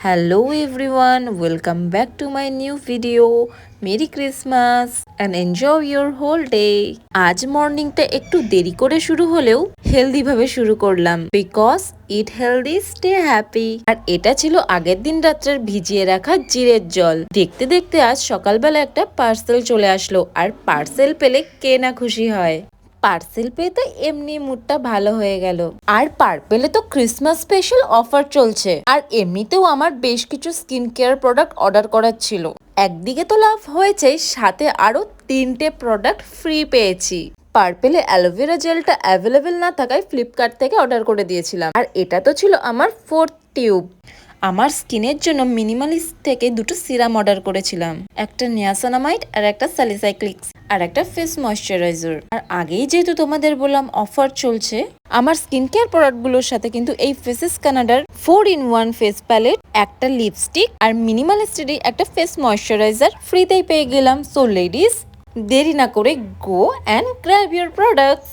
Hello everyone, welcome back to my new video. Merry Christmas and enjoy your whole day. আজ মর্নিংটা একটু দেরি করে শুরু হলেও হেলদি ভাবে শুরু করলাম because it healthy stay happy. আর এটা ছিল আগের দিন রাত্রের ভিজিয়ে রাখা জিরের জল। দেখতে দেখতে আজ সকালবেলা একটা পার্সেল চলে আসলো, আর পার্সেল পেলে কে না খুশি হয়। পার্সেল পেয়ে তো এমনি মুডটা ভালো হয়ে গেল। আর পার্পেলে তো ক্রিসমাস স্পেশাল অফার চলছে, আর এমনিতেও আমার বেশ কিছু স্কিন কেয়ার প্রোডাক্ট অর্ডার করার ছিল। একদিকে তো লাভ হয়েছে, সাথে আরো 3টে প্রোডাক্ট ফ্রি পেয়েছি। পার্পেলে অ্যালোভেরা জেলটা অ্যাভেলেবেল না থাকায় ফ্লিপকার্ট থেকে অর্ডার করে দিয়েছিলাম, আর এটা তো ছিল আমার 4th টিউব। আমার স্কিনের জন্য মিনিমালিস্ট থেকে দুটো সিরাম অর্ডার করেছিলাম, একটা নিয়াসিনামাইড আর একটা স্যালিসাইক্লিক্স, আর একটা ফেস ময়শ্চারাইজার। আর আগেই যেহেতু তোমাদের বললাম অফার চলছে, আমার স্কিন কেয়ার প্রোডাক্টগুলোর সাথে কিন্তু এই ফেসেস কানাডার 4-in-1 ফেস প্যালেট, একটা লিপস্টিক আর মিনিমালিস্টেরই একটা ফেস ময়শ্চারাইজার ফ্রিতেই পেয়ে গেলাম। সো লেডিস, দেরি না করে go and grab your products.